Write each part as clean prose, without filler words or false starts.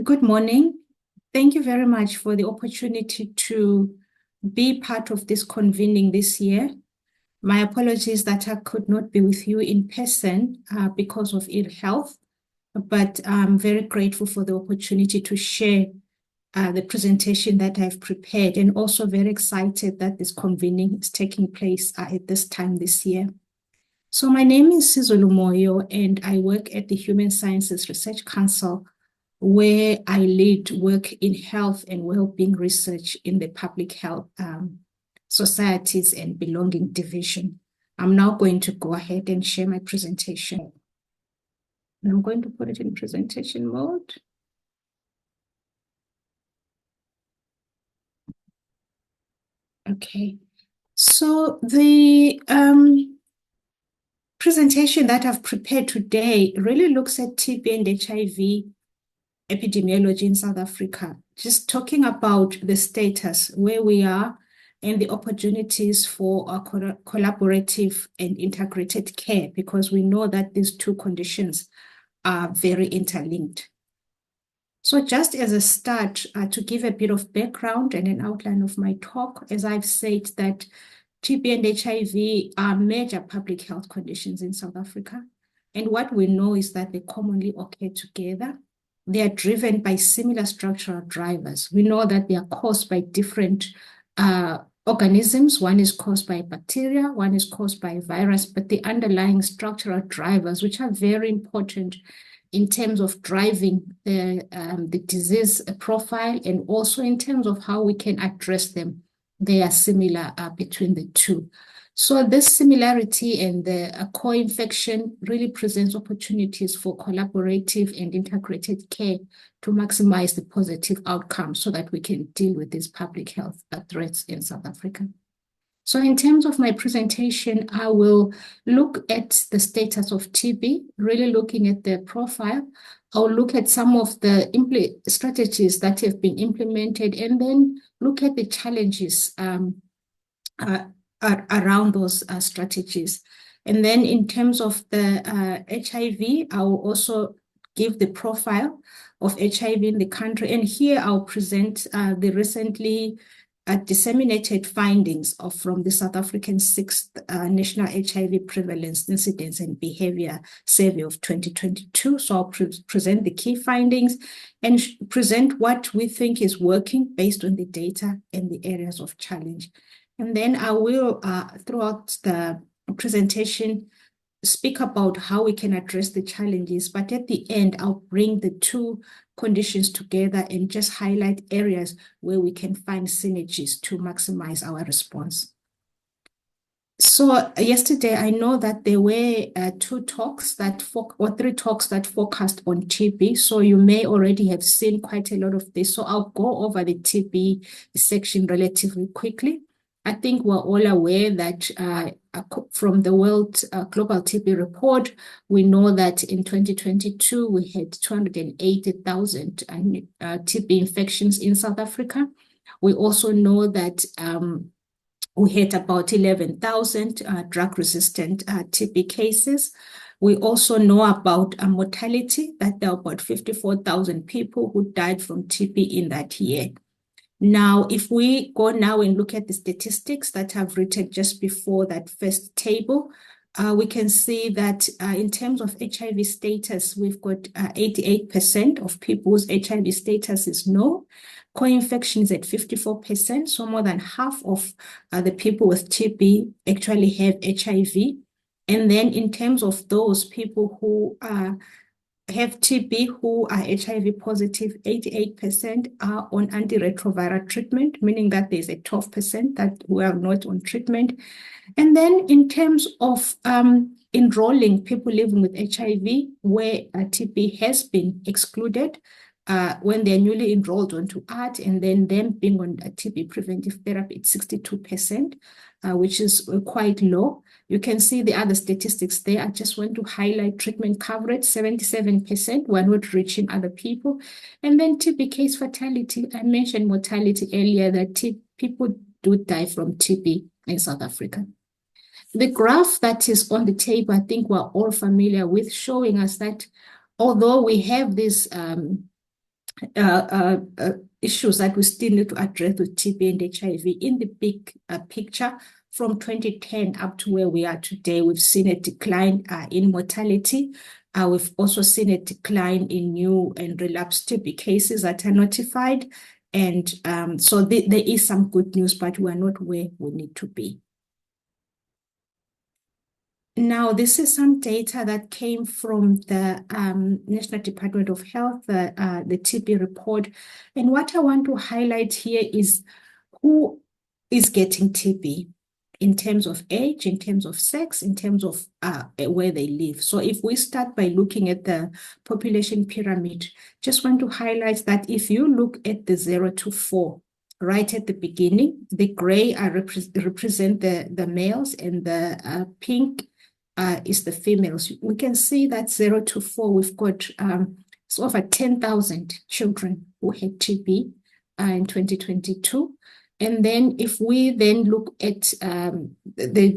Good morning. Thank you very much for the opportunity to be part of this convening this year. My apologies that I could not be with you in person because of ill health, but I'm very grateful for the opportunity to share the presentation that I've prepared, and also very excited that this convening is taking place at this time this year. So my name is Sizulu Moyo, and I work at the Human Sciences Research Council, where I lead work in health and well-being research in the public health societies and belonging division. I'm now going to go ahead and share my presentation. And I'm going to put it in presentation mode. Okay, so the presentation that I've prepared today really looks at TB and HIV epidemiology in South Africa, just talking about the status, where we are, and the opportunities for collaborative and integrated care, because we know that these two conditions are very interlinked. So just as a start, to give a bit of background and an outline of my talk, as I've said that TB and HIV are major public health conditions in South Africa. And what we know is that they commonly occur together. They are driven by similar structural drivers. We know that they are caused by different organisms. One is caused by bacteria, one is caused by a virus, but the underlying structural drivers, which are very important in terms of driving the disease profile, and also in terms of how we can address them, they are similar between the two. So this similarity and the co-infection really presents opportunities for collaborative and integrated care to maximize the positive outcomes so that we can deal with these public health threats in South Africa. So in terms of my presentation, I will look at the status of TB, really looking at the profile. I'll look at some of the strategies that have been implemented, and then look at the challenges around those strategies. And then in terms of the HIV, I will also give the profile of HIV in the country. And here I'll present the recently disseminated findings from the South African 6th National HIV Prevalence, Incidence and Behavior Survey of 2022. So I'll present the key findings and present what we think is working based on the data and the areas of challenge. And then I will, throughout the presentation, speak about how we can address the challenges. But at the end, I'll bring the two conditions together and just highlight areas where we can find synergies to maximize our response. So yesterday, I know that there were three talks that focused on TB. So you may already have seen quite a lot of this. So I'll go over the TB section relatively quickly. I think we're all aware that from the World Global TB Report, we know that in 2022, we had 280,000 TB infections in South Africa. We also know that we had about 11,000 drug-resistant TB cases. We also know about mortality, that there are about 54,000 people who died from TB in that year. Now, if we go now and look at the statistics that I've written just before that first table, we can see that in terms of HIV status, we've got 88% of people whose HIV status is no. Co-infection is at 54%, so more than half of the people with TB actually have HIV. And then in terms of those people who have TB who are HIV positive, 88% are on antiretroviral treatment, meaning that there's a 12% that who are not on treatment. And then in terms of enrolling people living with HIV, where TB has been excluded, when they're newly enrolled onto ART, and then them being on a TB preventive therapy, it's 62%, which is quite low. You can see the other statistics there. I just want to highlight treatment coverage, 77%. We're not reaching other people. And then TB case fatality. I mentioned mortality earlier, that people do die from TB in South Africa. The graph that is on the table, I think we're all familiar with, showing us that although we have these issues that we still need to address with TB and HIV. In the big picture, from 2010 up to where we are today, we've seen a decline in mortality. We've also seen a decline in new and relapsed TB cases that are notified. And so there is some good news, but we are not where we need to be. Now, this is some data that came from the National Department of Health, the TB report. And what I want to highlight here is who is getting TB in terms of age, in terms of sex, in terms of where they live. So if we start by looking at the population pyramid, just want to highlight that if you look at the 0 to 4, right at the beginning, the gray represent the males and the pink is the females. We can see that 0 to 4, we've got it's over 10,000 children who had TB in 2022. And then if we then look at the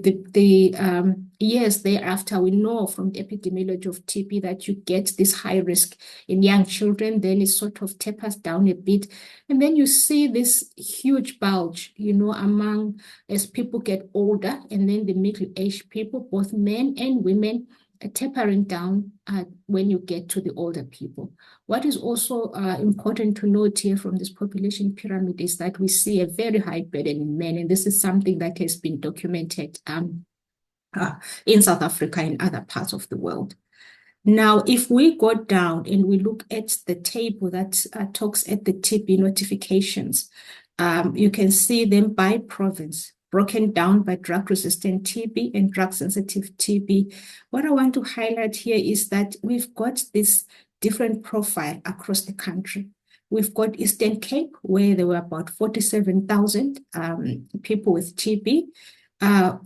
years thereafter, we know from the epidemiology of TB that you get this high risk in young children, then it sort of tapers down a bit. And then you see this huge bulge, among as people get older, and then the middle-aged people, both men and women, tapering down when you get to the older people. What is also important to note here from this population pyramid is that we see a very high burden in men, and this is something that has been documented in South Africa and other parts of the world. Now, if we go down and we look at the table that talks at the TB notifications, you can see them by province, broken down by drug-resistant TB and drug-sensitive TB. What I want to highlight here is that we've got this different profile across the country. We've got Eastern Cape, where there were about 47,000 people with TB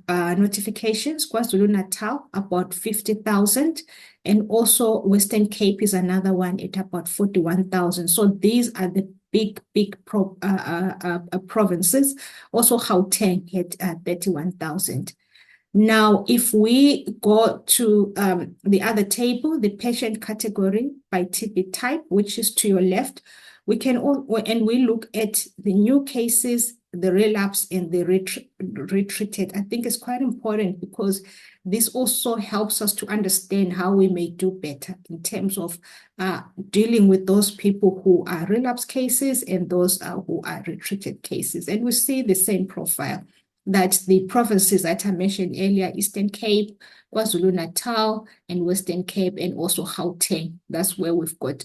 notifications. KwaZulu-Natal, about 50,000. And also Western Cape is another one at about 41,000. So these are the big provinces. Also Gauteng had 31,000. Now, if we go to the other table, the patient category by TB type, which is to your left, we look at the new cases, the relapse, and the retreated. I think it's quite important because this also helps us to understand how we may do better in terms of dealing with those people who are relapse cases and those who are retreated cases. And we see the same profile, that the provinces that I mentioned earlier, Eastern Cape, KwaZulu-Natal, and Western Cape, and also Gauteng, that's where we've got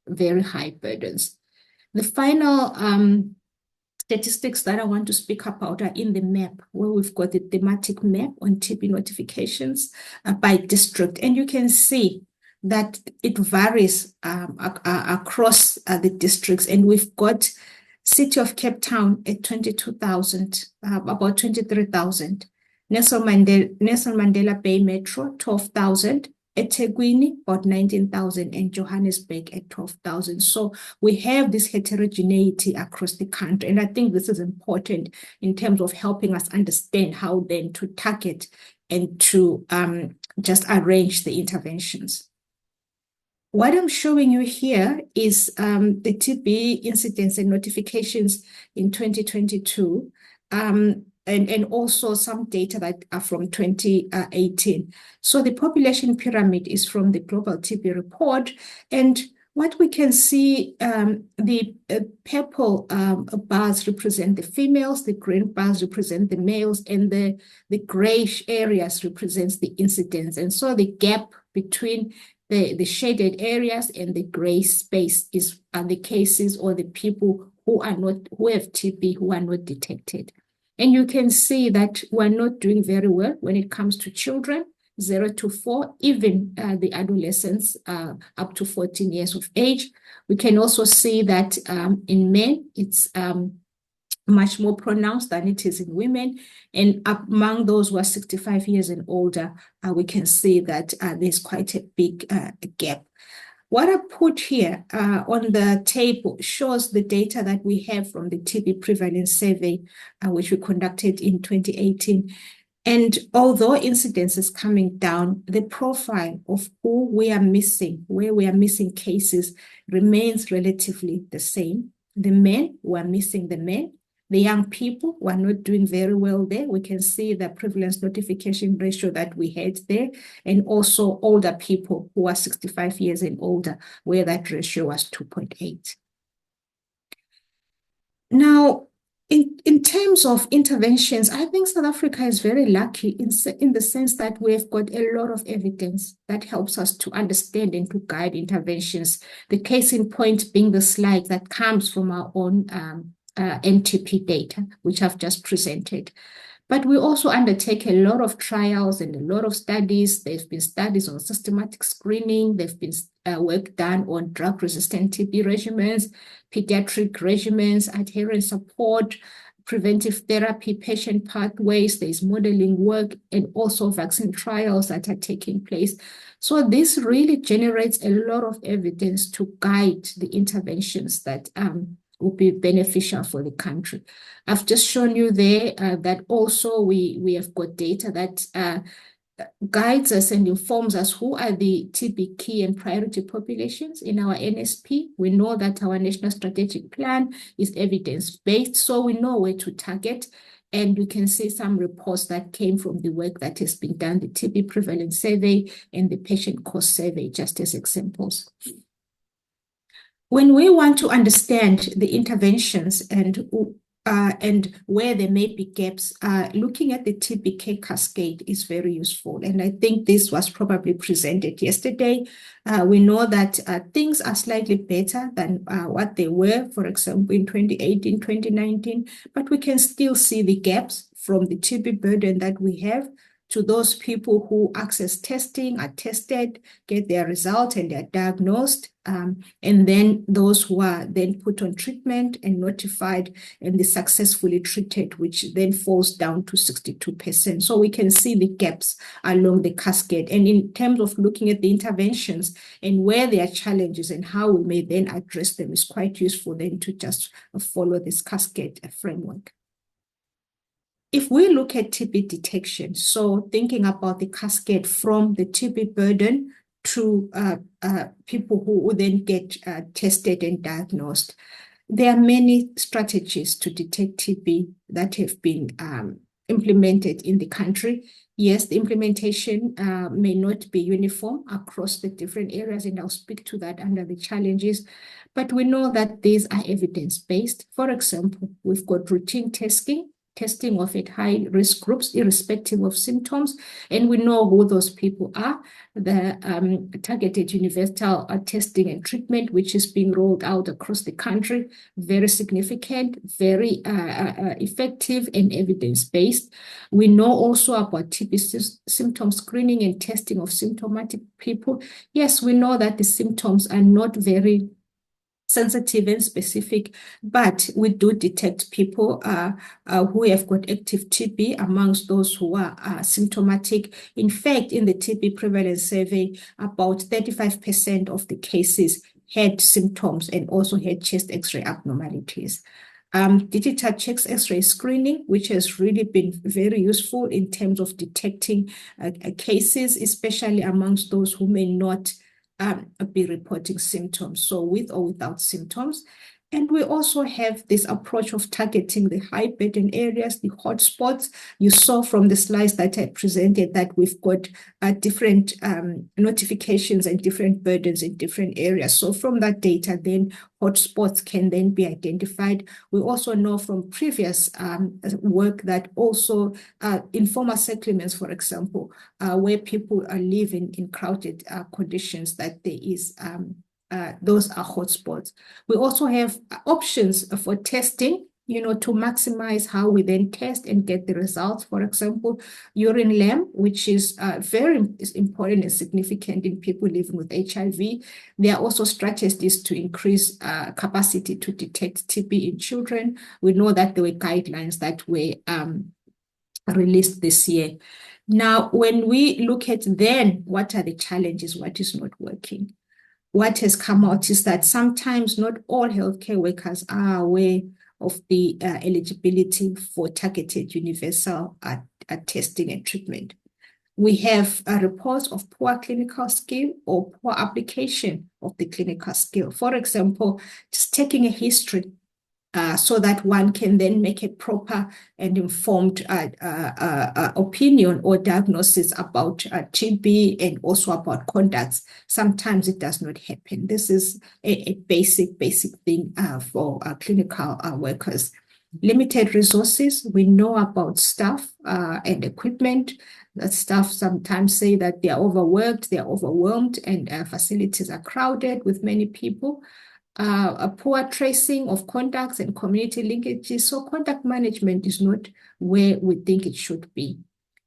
very high burdens. The final statistics that I want to speak about are in the map, where we've got the thematic map on TB notifications by district. And you can see that it varies across the districts. And we've got City of Cape Town at 22,000, about 23,000. Nelson Mandela Bay Metro, 12,000. eThekwini, about 19,000, and Johannesburg at 12,000. So we have this heterogeneity across the country. And I think this is important in terms of helping us understand how then to target and to just arrange the interventions. What I'm showing you here is the TB incidence and notifications in 2022. And also some data that are from 2018. So the population pyramid is from the Global TB report. And what we can see, the purple bars represent the females, the green bars represent the males, and the grayish areas represents the incidence. And so the gap between the shaded areas and the gray space are the cases or the people who have TB who are not detected. And you can see that we're not doing very well when it comes to children, 0 to 4, even the adolescents up to 14 years of age. We can also see that in men, it's much more pronounced than it is in women. And among those who are 65 years and older, we can see that there's quite a big gap. What I put here on the table shows the data that we have from the TB prevalence survey, which we conducted in 2018. And although incidence is coming down, the profile of who we are missing, where we are missing cases, remains relatively the same. The men, we are missing the men. The young people, we are not doing very well there. We can see the prevalence notification ratio that we had there, and also older people who are 65 years and older, where that ratio was 2.8. Now, in terms of interventions, I think South Africa is very lucky in the sense that we have got a lot of evidence that helps us to understand and to guide interventions. The case in point being the slide that comes from our own NTP data, which I've just presented. But we also undertake a lot of trials and a lot of studies. There's been studies on systematic screening. There's been work done on drug-resistant TB regimens, pediatric regimens, adherence support, preventive therapy, patient pathways. There's modeling work and also vaccine trials that are taking place. So this really generates a lot of evidence to guide the interventions that will be beneficial for the country. I've just shown you there that also we have got data that guides us and informs us who are the TB key and priority populations in our NSP. We know that our national strategic plan is evidence-based, so we know where to target. And you can see some reports that came from the work that has been done, the TB prevalence survey and the patient cost survey, just as examples. When we want to understand the interventions and where there may be gaps, looking at the TBK cascade is very useful. And I think this was probably presented yesterday. We know that things are slightly better than what they were, for example, in 2018, 2019, but we can still see the gaps from the TB burden that we have to those people who access testing, are tested, get their results, and they're diagnosed, and then those who are then put on treatment and notified and they successfully treated, which then falls down to 62%. So we can see the gaps along the cascade. And in terms of looking at the interventions and where there are challenges and how we may then address them is quite useful then to just follow this cascade framework. If we look at TB detection, so thinking about the cascade from the TB burden to people who will then get tested and diagnosed, there are many strategies to detect TB that have been implemented in the country. Yes, the implementation may not be uniform across the different areas, and I'll speak to that under the challenges, but we know that these are evidence-based. For example, we've got routine testing of at high-risk groups, irrespective of symptoms, and we know who those people are. The targeted universal testing and treatment, which is being rolled out across the country, very significant, very effective and evidence-based. We know also about TB symptom screening and testing of symptomatic people. Yes, we know that the symptoms are not very sensitive and specific, but we do detect people who have got active TB amongst those who are symptomatic. In fact, in the TB prevalence survey, about 35% of the cases had symptoms and also had chest X-ray abnormalities. Digital chest X-ray screening, which has really been very useful in terms of detecting cases, especially amongst those who may not be reporting symptoms, so with or without symptoms. And we also have this approach of targeting the high burden areas, the hotspots. You saw from the slides that I presented that we've got different notifications and different burdens in different areas. So from that data, then hotspots can then be identified. We also know from previous work that also informal settlements, for example, where people are living in crowded conditions, that there is those are hotspots. We also have options for testing, to maximize how we then test and get the results. For example, urine LAM, which is very important and significant in people living with HIV. There are also strategies to increase capacity to detect TB in children. We know that there were guidelines that were released this year. Now, when we look at then what are the challenges, what is not working? What has come out is that sometimes not all healthcare workers are aware of the eligibility for targeted universal testing and treatment. We have reports of poor clinical skill or poor application of the clinical skill. For example, just taking a history so that one can then make a proper and informed opinion or diagnosis about TB and also about conducts. Sometimes it does not happen. This is a basic thing for clinical workers. Limited resources. We know about staff and equipment. The staff sometimes say that they are overworked, they are overwhelmed, and facilities are crowded with many people. A poor tracing of contacts and community linkages. So contact management is not where we think it should be.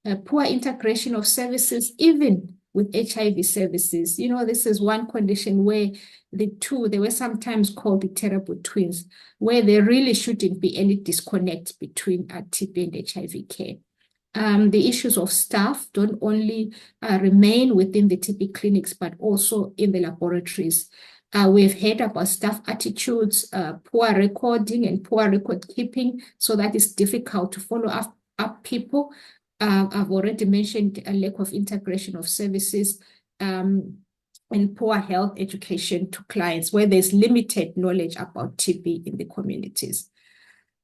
A poor integration of services, even with HIV services. You know, this is one condition where the two, they were sometimes called the terrible twins, where there really shouldn't be any disconnect between TB and HIV care. The issues of staff don't only remain within the TB clinics, but also in the laboratories. We've heard about staff attitudes, poor recording and poor record keeping, so that it's difficult to follow up people. I've already mentioned a lack of integration of services and poor health education to clients where there's limited knowledge about TB in the communities.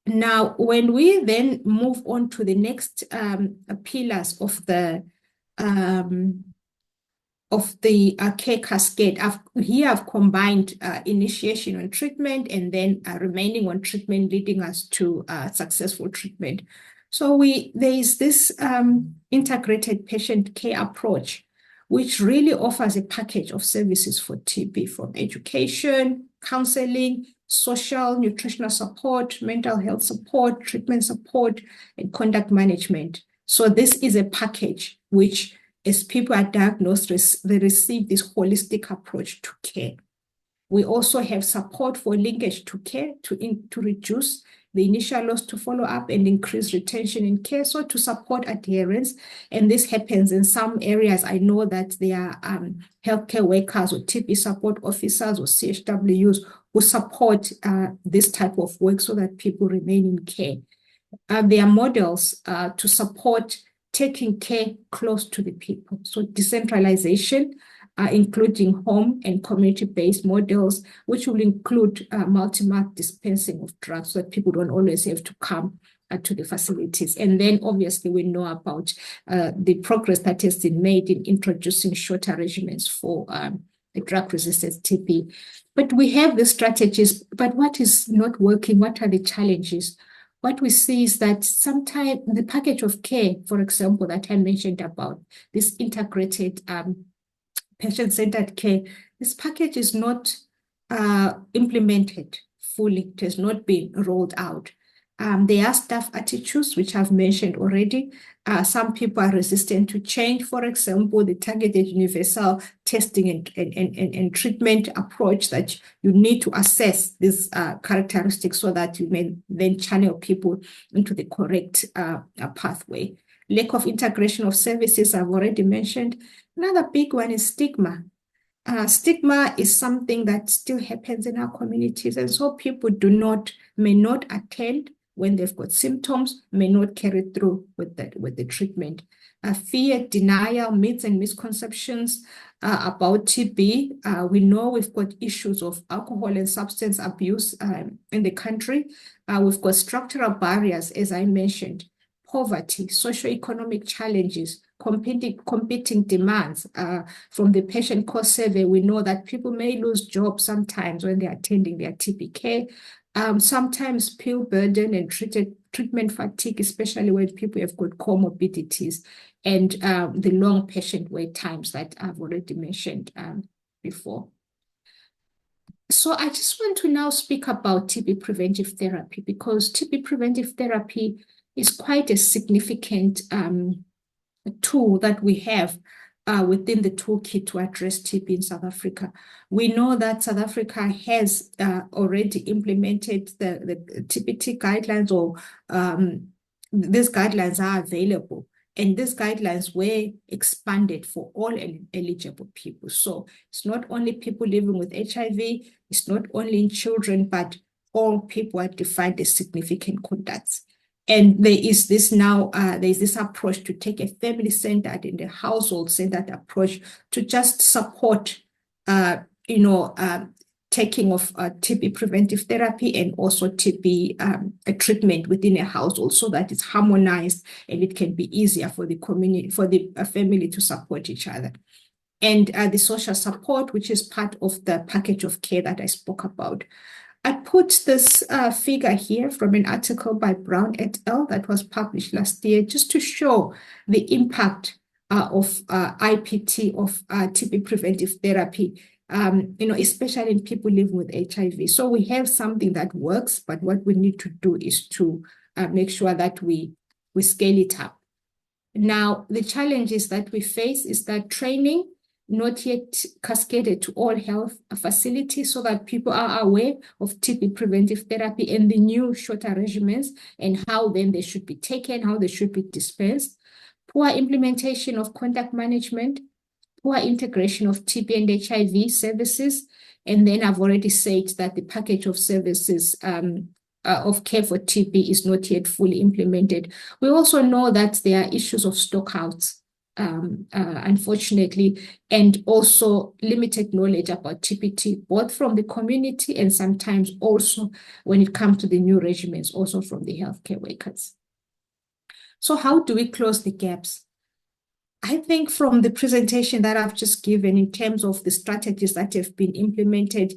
Now, when we then move on to the next pillars of the care cascade, I've combined initiation on treatment and then remaining on treatment, leading us to successful treatment. So there is this integrated patient care approach, which really offers a package of services for TB, from education, counseling, social, nutritional support, mental health support, treatment support, and conduct management. So this is a package which, as people are diagnosed, they receive this holistic approach to care. We also have support for linkage to care to reduce the initial loss to follow up and increase retention in care, so to support adherence. And this happens in some areas. I know that there are healthcare workers or TB support officers or CHWs who support this type of work so that people remain in care. There are models to support taking care close to the people. So decentralization, including home and community-based models, which will include multi-month dispensing of drugs so that people don't always have to come to the facilities. And then obviously we know about the progress that has been made in introducing shorter regimens for the drug-resistant TB. But we have the strategies, but what is not working? What are the challenges? What we see is that sometimes the package of care, for example, that I mentioned about this integrated patient-centered care, this package is not implemented fully. It has not been rolled out. There are staff attitudes, which I've mentioned already. Some people are resistant to change. For example, the targeted universal testing and treatment approach, that you need to assess these characteristics so that you may then channel people into the correct pathway. Lack of integration of services, I've already mentioned. Another big one is stigma. Stigma is something that still happens in our communities, and so people may not attend when they've got symptoms, may not carry through with the treatment. Fear, denial, myths and misconceptions about TB. We know we've got issues of alcohol and substance abuse in the country. We've got structural barriers, as I mentioned, poverty, socioeconomic challenges, competing demands. From the patient cost survey, we know that people may lose jobs sometimes when they're attending their TB care. Sometimes pill burden and treatment fatigue, especially when people have got comorbidities, and the long patient wait times that I've already mentioned before. So I just want to now speak about TB preventive therapy, because TB preventive therapy is quite a significant tool that we have within the toolkit to address TB in South Africa. We know that South Africa has already implemented the TBT guidelines, or these guidelines are available. And these guidelines were expanded for all eligible people. So it's not only people living with HIV, it's not only in children, but all people are defined as significant contacts. And there is this now, there's this approach to take a family-centered and a household-centered approach to just support, taking of TB preventive therapy and also TB treatment within a household, so that it's harmonized and it can be easier for the community, for the family to support each other. And the social support, which is part of the package of care that I spoke about. I put this figure here from an article by Brown et al. That was published last year, just to show the impact of IPT, of TB preventive therapy, especially in people living with HIV. So we have something that works, but what we need to do is to make sure that we scale it up. Now, the challenges that we face is that training not yet cascaded to all health facilities, so that people are aware of TB preventive therapy and the new shorter regimens and how then they should be taken, how they should be dispensed. Poor implementation of contact management, poor integration of TB and HIV services. And then I've already said that the package of services of care for TB is not yet fully implemented. We also know that there are issues of stockouts, unfortunately, and also limited knowledge about TPT, both from the community and sometimes also when it comes to the new regimens, also from the healthcare workers. So how do we close the gaps? I think from the presentation that I've just given in terms of the strategies that have been implemented,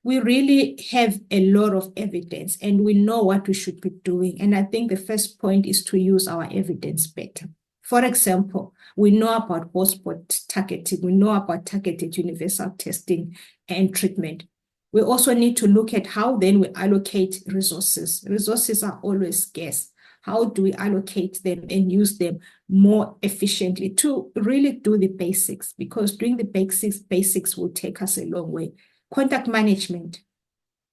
we really have a lot of evidence and we know what we should be doing. And I think the first point is to use our evidence better. For example, we know about hotspot targeting, we know about targeted universal testing and treatment. We also need to look at how then we allocate resources. Resources are always scarce. How do we allocate them and use them more efficiently to really do the basics? Because doing the basics will take us a long way. Contact management,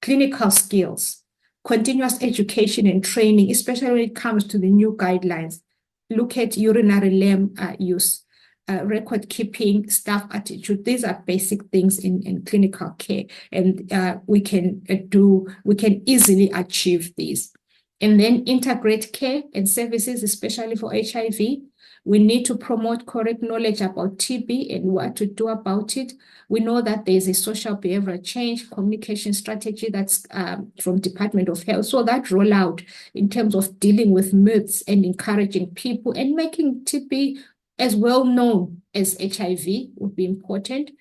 clinical skills, continuous education and training, especially when it comes to the new guidelines. Look at urinary lamp use, record keeping, staff attitude. These are basic things in clinical care, and we can easily achieve these. And then integrate care and services, especially for HIV. We need to promote correct knowledge about TB and what to do about it. We know that there's a social behavioral change communication strategy that's from Department of Health. So that rollout in terms of dealing with myths and encouraging people and making TB as well known as HIV would be important.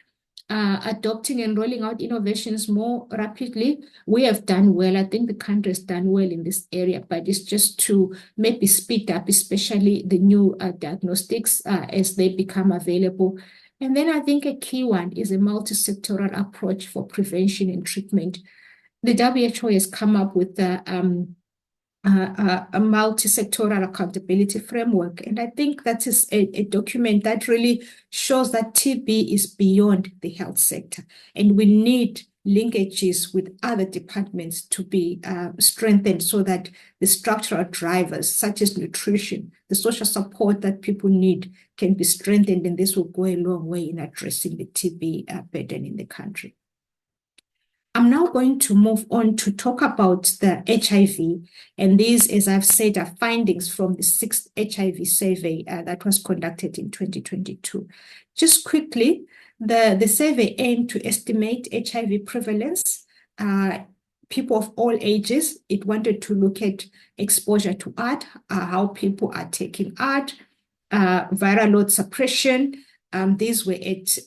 Adopting and rolling out innovations more rapidly. We have done well. I think the country has done well in this area, but it's just to maybe speed up, especially the new diagnostics as they become available. And then I think a key one is a multi-sectoral approach for prevention and treatment. The WHO has come up with a multi-sectoral accountability framework. And I think that is a document that really shows that TB is beyond the health sector. And we need linkages with other departments to be strengthened so that the structural drivers, such as nutrition, the social support that people need can be strengthened. And this will go a long way in addressing the TB burden in the country. I'm now going to move on to talk about the HIV. And these, as I've said, are findings from the 6th HIV survey that was conducted in 2022. Just quickly, the survey aimed to estimate HIV prevalence, people of all ages. It wanted to look at exposure to art, how people are taking art, viral load suppression. These were at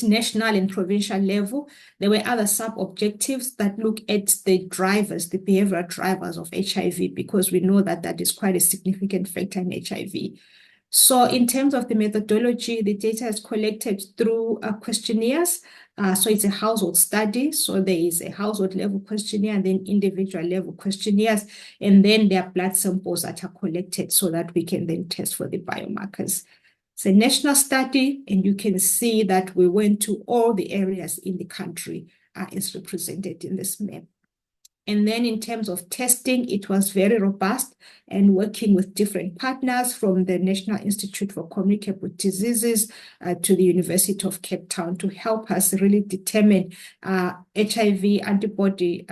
national and provincial level. There were other sub-objectives that look at the drivers, the behavioral drivers of HIV, because we know that that is quite a significant factor in HIV. So in terms of the methodology, the data is collected through questionnaires. So it's a household study. So there is a household level questionnaire and then individual level questionnaires. And then there are blood samples that are collected so that we can then test for the biomarkers. It's a national study, and you can see that we went to all the areas in the country as represented in this map. And then in terms of testing, it was very robust and working with different partners from the National Institute for Communicable Diseases to the University of Cape Town to help us really determine HIV antibody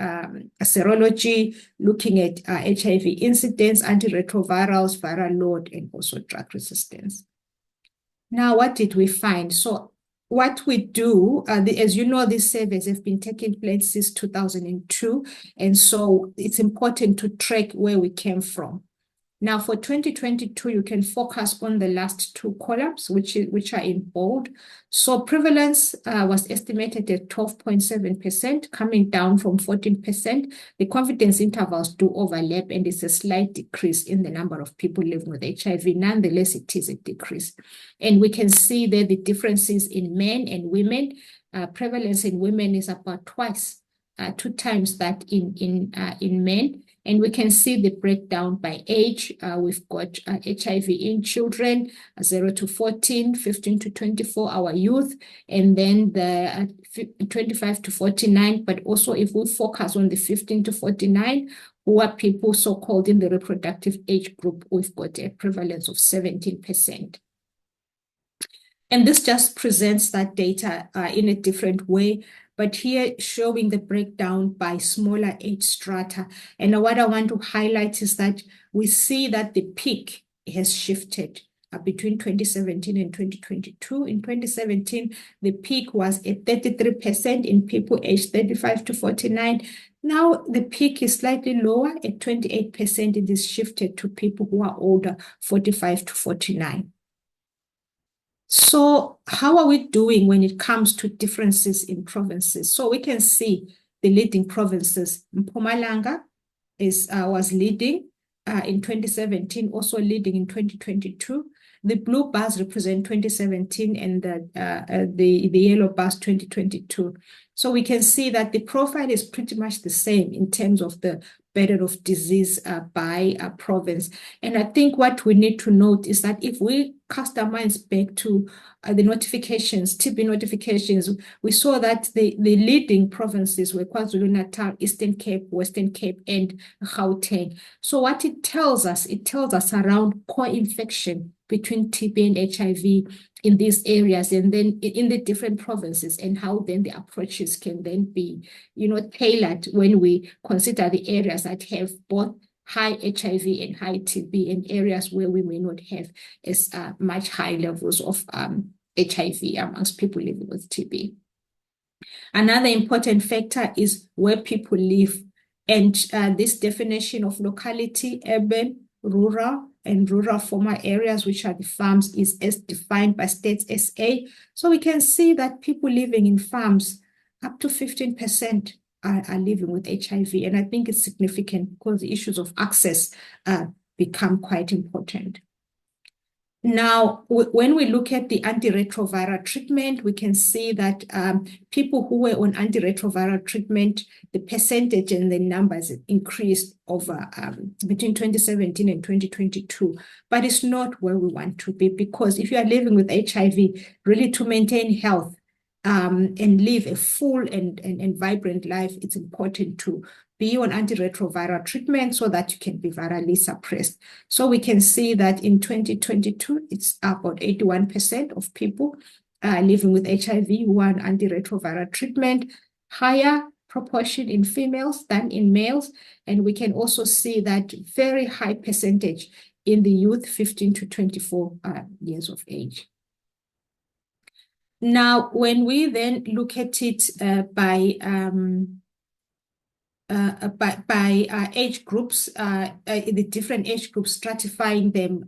serology, looking at HIV incidence, antiretrovirals, viral load, and also drug resistance. Now, what did we find? So what we do, as you know, these surveys have been taking place since 2002, and so it's important to track where we came from. Now, for 2022, you can focus on the last two columns, which are in bold. So prevalence was estimated at 12.7%, coming down from 14%. The confidence intervals do overlap, and it's a slight decrease in the number of people living with HIV. Nonetheless, it is a decrease. And we can see there the differences in men and women. Prevalence in women is about two times that in men. And we can see the breakdown by age. We've got HIV in children, 0 to 14, 15 to 24, our youth, and then the 25 to 49. But also if we focus on the 15 to 49, who are people so-called in the reproductive age group, we've got a prevalence of 17%. And this just presents that data in a different way, but here showing the breakdown by smaller age strata. And what I want to highlight is that we see that the peak has shifted between 2017 and 2022. In 2017, the peak was at 33% in people aged 35 to 49. Now the peak is slightly lower at 28%. It is shifted to people who are older, 45 to 49. So how are we doing when it comes to differences in provinces? So we can see the leading provinces. Mpumalanga was leading in 2017, also leading in 2022. The blue bars represent 2017 and the yellow bars 2022. So we can see that the profile is pretty much the same in terms of the burden of disease by province. And I think what we need to note is that if we cast our minds back to the notifications, TB notifications, we saw that the leading provinces were KwaZulu-Natal, Eastern Cape, Western Cape, and Gauteng. So what it tells us around co-infection between TB and HIV in these areas and then in the different provinces, and how then the approaches can then be, tailored when we consider the areas that have both high HIV and high TB and areas where we may not have as much high levels of HIV amongst people living with TB. Another important factor is where people live, and this definition of locality, urban, rural, and rural former areas, which are the farms, is as defined by Stats SA. So we can see that people living in farms, up to 15% are living with HIV. And I think it's significant because the issues of access become quite important. Now, when we look at the antiretroviral treatment, we can see that people who were on antiretroviral treatment, the percentage and the numbers increased over between 2017 and 2022. But it's not where we want to be, because if you are living with HIV, really to maintain health and live a full and vibrant life, it's important to be on antiretroviral treatment so that you can be virally suppressed. So we can see that in 2022, it's about 81% of people living with HIV who are on antiretroviral treatment, higher proportion in females than in males. And we can also see that very high percentage in the youth 15 to 24 years of age. Now, when we then look at it by age groups, the different age groups, stratifying them.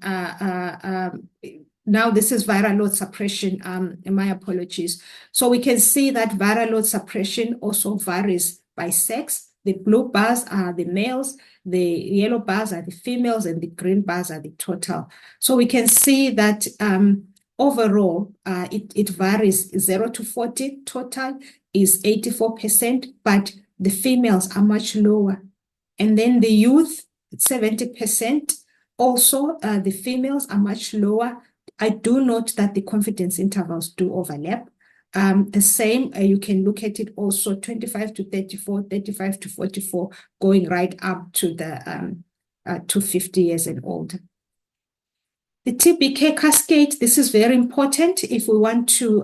Now this is viral load suppression, my apologies. So we can see that viral load suppression also varies by sex. The blue bars are the males, the yellow bars are the females, and the green bars are the total. So we can see that overall, it varies. 0 to 40 total is 84%, but the females are much lower. And then the youth, 70%. Also, the females are much lower. I do note that the confidence intervals do overlap. The same, you can look at it also 25 to 34, 35 to 44, going right up to the to 50 years and older. The TB care cascade, this is very important if we want to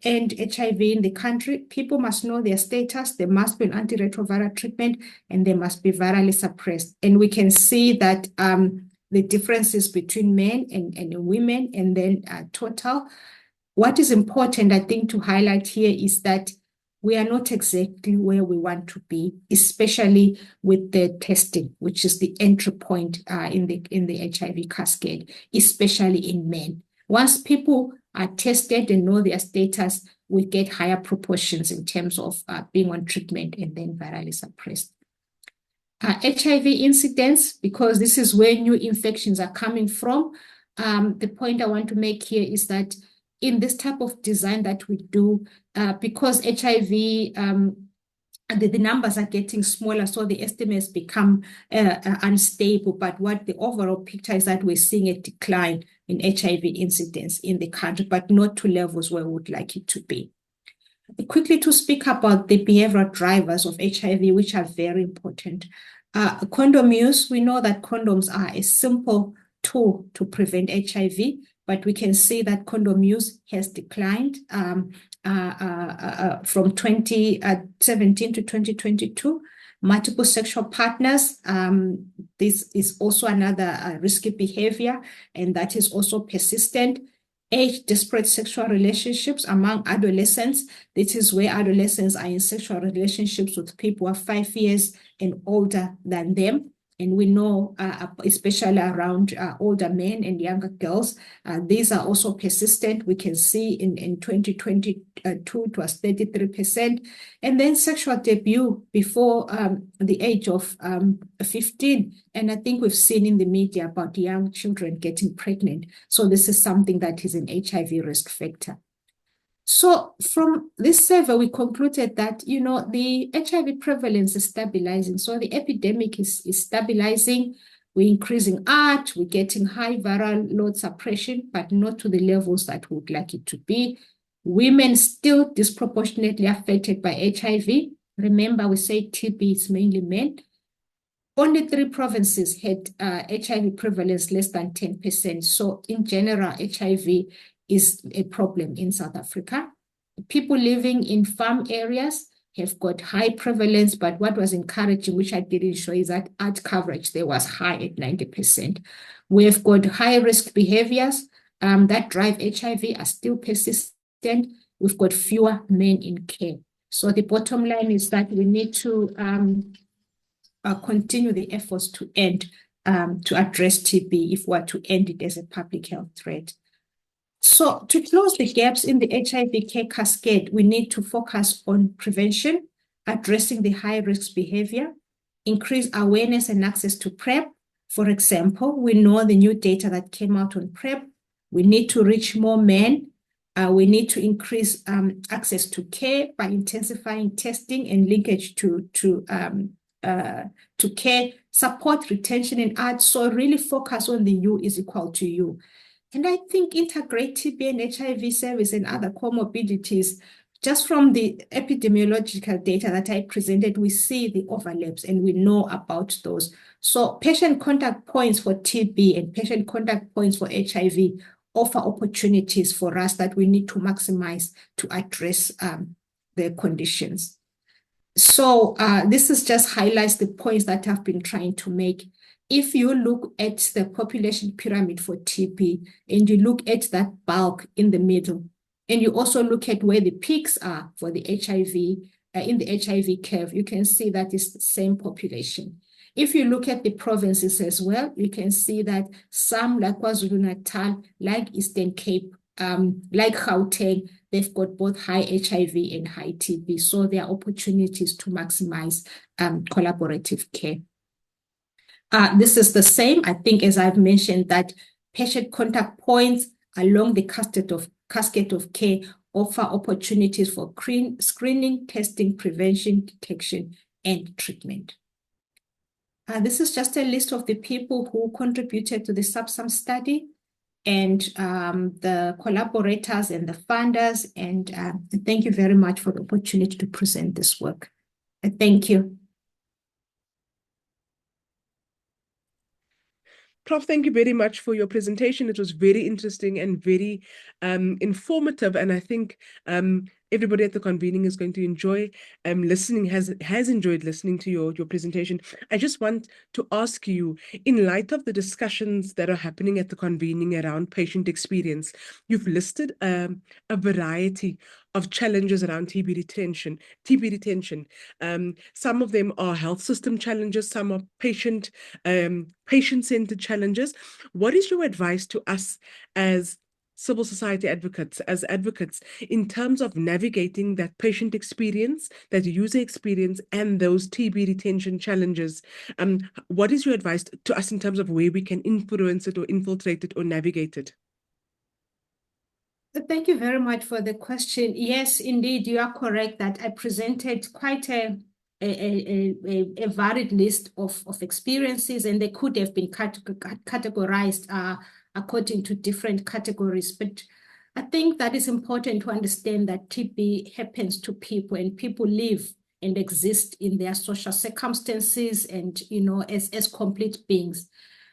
end HIV in the country. People must know their status, they must be on antiretroviral treatment, and they must be virally suppressed. And we can see that the differences between men and women, and then total. What is important, I think, to highlight here is that we are not exactly where we want to be, especially with the testing, which is the entry point in the HIV cascade, especially in men. Once people are tested and know their status, we get higher proportions in terms of being on treatment and then virally suppressed. HIV incidence, because this is where new infections are coming from. The point I want to make here is that in this type of design that we do, because HIV, the numbers are getting smaller, so the estimates become unstable. But what the overall picture is that we're seeing a decline in HIV incidence in the country, but not to levels where we would like it to be. Quickly to speak about the behavioral drivers of HIV, which are very important. Condom use, we know that condoms are a simple tool to prevent HIV, but we can see that condom use has declined from 2017 to 2022. Multiple sexual partners, this is also another risky behavior, and that is also persistent. Age-disparate sexual relationships among adolescents. This is where adolescents are in sexual relationships with people who are 5 years and older than them. And we know, especially around older men and younger girls, these are also persistent. We can see in 2022, it was 33%. And then sexual debut before the age of 15. And I think we've seen in the media about young children getting pregnant. So this is something that is an HIV risk factor. So from this survey, we concluded that, the HIV prevalence is stabilizing. So the epidemic is stabilizing. We're increasing art, we're getting high viral load suppression, but not to the levels that we would like it to be. Women still disproportionately affected by HIV. Remember, we say TB is mainly men. Only 3 provinces had HIV prevalence less than 10%. So in general, HIV is a problem in South Africa. People living in farm areas have got high prevalence, but what was encouraging, which I didn't show, is that art coverage there was high at 90%. We've got high risk behaviors that drive HIV are still persistent. We've got fewer men in care. So the bottom line is that we need to continue the efforts to end, to address TB if we are to end it as a public health threat. So to close the gaps in the HIV care cascade, we need to focus on prevention, addressing the high-risk behavior, increase awareness and access to PrEP. For example, we know the new data that came out on PrEP. We need to reach more men. We need to increase access to care by intensifying testing and linkage to care, support retention and ads. So really focus on the U is equal to U. And I think integrate TB and HIV service and other comorbidities. Just from the epidemiological data that I presented, we see the overlaps and we know about those. So patient contact points for TB and patient contact points for HIV offer opportunities for us that we need to maximize to address their conditions. So this is just highlights the points that I've been trying to make. If you look at the population pyramid for TB and you look at that bulk in the middle, and you also look at where the peaks are for the HIV, in the HIV curve, you can see that it's the same population. If you look at the provinces as well, you can see that some like KwaZulu-Natal, like Eastern Cape, like Gauteng, they've got both high HIV and high TB. So there are opportunities to maximize collaborative care. This is the same, I think, as I've mentioned, that patient contact points along the cascade of care offer opportunities for screening, testing, prevention, detection, and treatment. This is just a list of the people who contributed to the SubSum study. and the collaborators and the funders. And thank you very much for the opportunity to present this work. Thank you. Prof, thank you very much for your presentation. It was very interesting and very informative. And I think everybody at the convening is going to enjoy listening, has enjoyed listening to your presentation. I just want to ask you, in light of the discussions that are happening at the convening around patient experience, you've listed a variety of challenges around TB retention. Some of them are health system challenges, some are patient-centered challenges. What is your advice to us as civil society advocates, in terms of navigating that patient experience, that user experience, and those TB retention challenges? What is your advice to us in terms of where we can influence it or infiltrate it or navigate it? Thank you very much for the question. Yes, indeed, you are correct that I presented quite a varied list of experiences, and they could have been categorized according to different categories. But I think that is important to understand that TB happens to people, and people live and exist in their social circumstances and, as complete beings.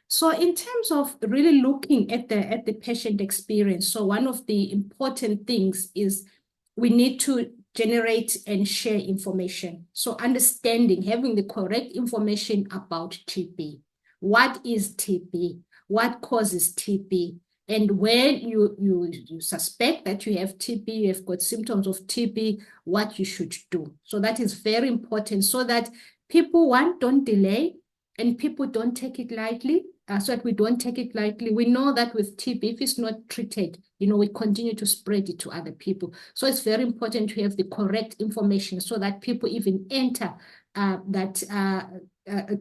So in terms of really looking at the patient experience, so one of the important things is we need to generate and share information. So understanding, having the correct information about TB. What is TB? What causes TB? And when you suspect that you have TB, you have got symptoms of TB, what you should do. So that is very important so that people, one, don't delay, and people don't take it lightly. So that we don't take it lightly. We know that with TB, if it's not treated, we continue to spread it to other people. So it's very important to have the correct information so that people even enter that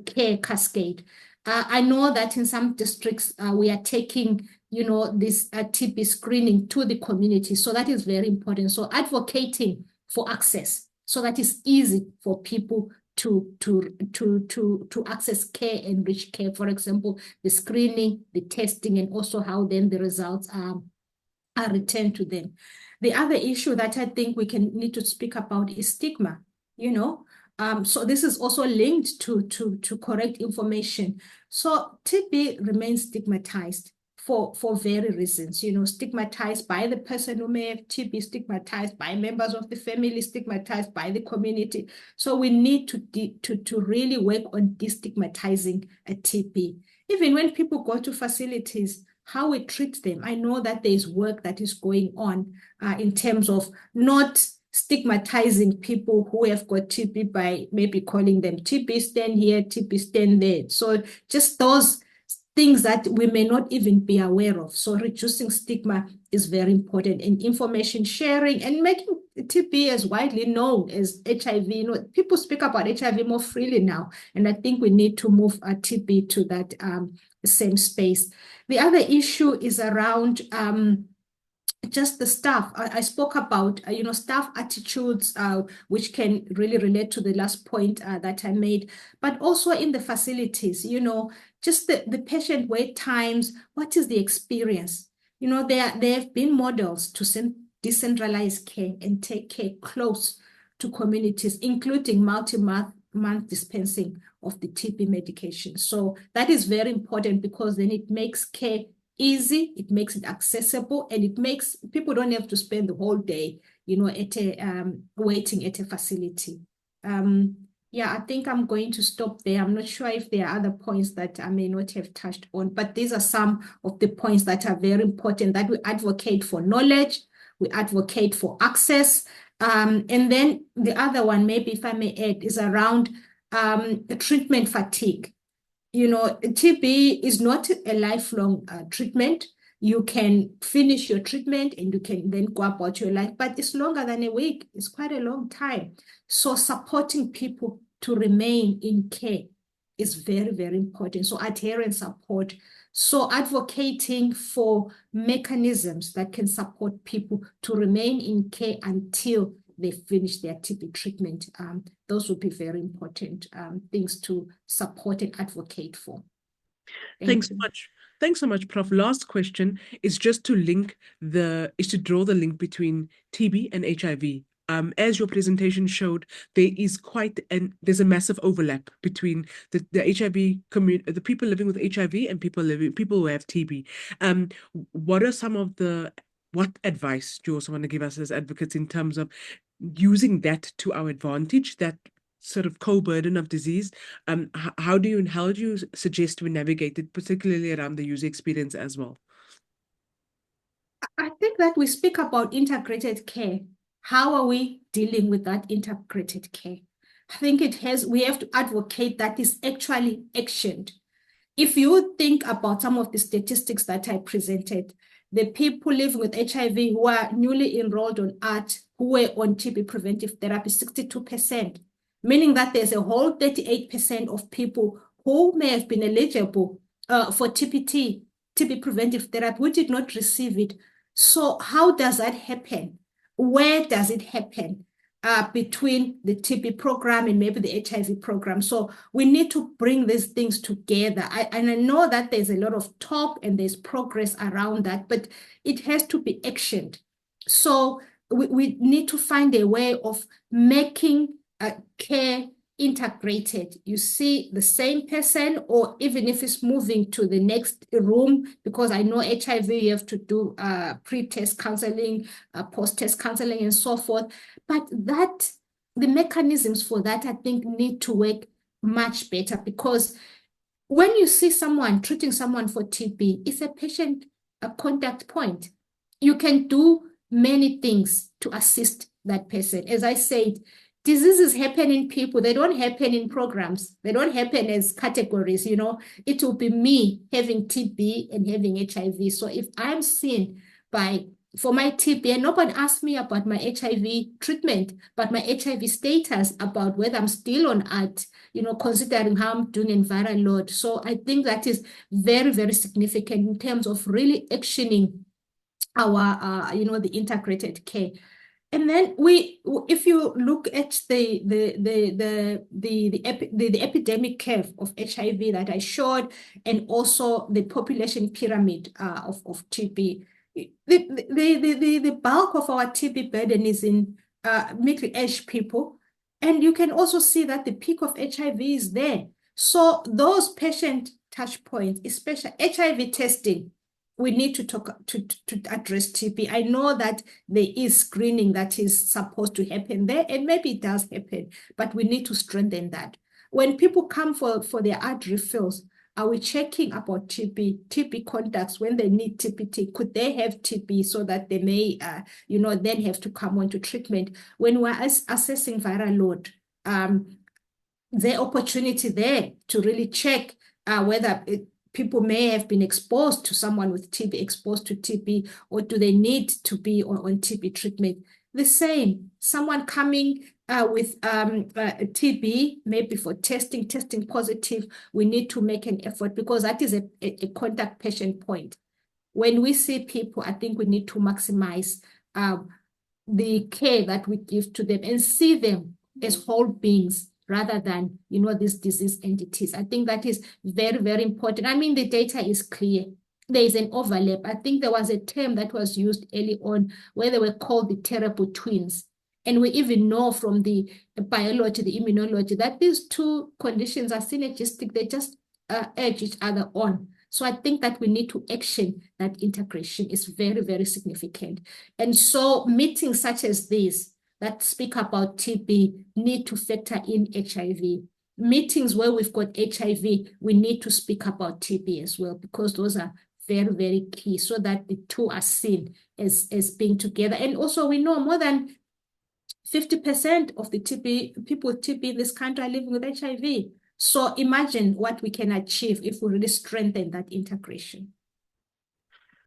care cascade. I know that in some districts, we are taking, this TB screening to the community. So that is very important. So advocating for access so that it's easy for people to access care and reach care. For example, the screening, the testing, and also how then the results are returned to them. The other issue that I think we need to speak about is stigma, so this is also linked to correct information. So TB remains stigmatized for very reasons, stigmatized by the person who may have TB, stigmatized by members of the family, stigmatized by the community. So we need to really work on destigmatizing a TB. Even when people go to facilities, how we treat them. I know that there's work that is going on in terms of not stigmatizing people who have got TB by maybe calling them TB stand here, TB stand there. So just those things that we may not even be aware of. So reducing stigma is very important, and information sharing and making TB as widely known as HIV. People speak about HIV more freely now, and I think we need to move TB to that same space. The other issue is around just the staff. I spoke about, staff attitudes, which can really relate to the last point that I made, but also in the facilities, just the patient wait times. What is the experience? There have been models to decentralize care and take care close to communities, including multi-month dispensing of the TB medication. So that is very important because then it makes care easy, it makes it accessible, and it makes people don't have to spend the whole day, waiting at a facility. Yeah, I think I'm going to stop there. I'm not sure if there are other points that I may not have touched on, but these are some of the points that are very important, that we advocate for knowledge, we advocate for access. And then the other one, maybe if I may add, is around treatment fatigue. TB is not a lifelong treatment. You can finish your treatment and you can then go about your life, but it's longer than a week. It's quite a long time. So supporting people to remain in care is very, very important. So adherence support. So advocating for mechanisms that can support people to remain in care until they finish their TB treatment. Those would be very important things to support and advocate for. Thanks so much. Thanks so much, Prof. Last question is just to draw the link between TB and HIV. As your presentation showed, there's a massive overlap between the HIV community, the people living with HIV and people who have TB. What advice do you also want to give us as advocates in terms of using that to our advantage, that sort of co-burden of disease? How do you suggest we navigate it, particularly around the user experience as well? I think that we speak about integrated care. How are we dealing with that integrated care? I think we have to advocate that is actually actioned. If you think about some of the statistics that I presented, the people living with HIV who are newly enrolled on ART, who were on TB preventive therapy, 62%, meaning that there's a whole 38% of people who may have been eligible for TB preventive therapy, who did not receive it. So how does that happen? Where does it happen? Between the TB program and maybe the HIV program. So we need to bring these things together. And I know that there's a lot of talk and there's progress around that, but it has to be actioned. So we need to find a way of making care integrated. You see the same person, or even if it's moving to the next room, because I know HIV, you have to do pre-test counseling, post-test counseling, and so forth. But the mechanisms for that, I think, need to work much better, because when you see someone treating someone for TB, it's a patient contact point. You can do many things to assist that person. As I said, diseases happen in people. They don't happen in programs. They don't happen as categories, you know. It will be me having TB and having HIV. So if I'm seen for my TB, and nobody asked me about my HIV treatment, but my HIV status, about whether I'm still on ART, you know, considering how I'm doing in viral load. So I think that is very, very significant in terms of really actioning our, the integrated care. And then if you look at the epidemic curve of HIV that I showed, and also the population pyramid of TB, the bulk of our TB burden is in middle-aged people, and you can also see that the peak of HIV is there. So those patient touch points, especially HIV testing, we need to address TB. I know that there is screening that is supposed to happen there, and maybe it does happen, but we need to strengthen that. When people come for their ART refills, are we checking about TB contacts when they need TPT? Could they have TB so that they may, then have to come on to treatment? When we're assessing viral load, the opportunity there to really check whether people may have been exposed to someone with TB, exposed to TB, or do they need to be on TB treatment? The same, someone coming with TB, maybe for testing positive, we need to make an effort, because that is a contact patient point. When we see people, I think we need to maximize the care that we give to them and see them as whole beings, rather than, these disease entities. I think that is very, very important. I mean, the data is clear. There is an overlap. I think there was a term that was used early on where they were called the terrible twins. And we even know from the biology, the immunology, that these two conditions are synergistic. They just urge each other on. So I think that we need to action that integration is very, very significant. And so meetings such as these that speak about TB need to factor in HIV. Meetings where we've got HIV, we need to speak about TB as well, because those are very, very key, so that the two are seen as being together. And also we know more than 50% of the people with TB in this country are living with HIV. So imagine what we can achieve if we really strengthen that integration.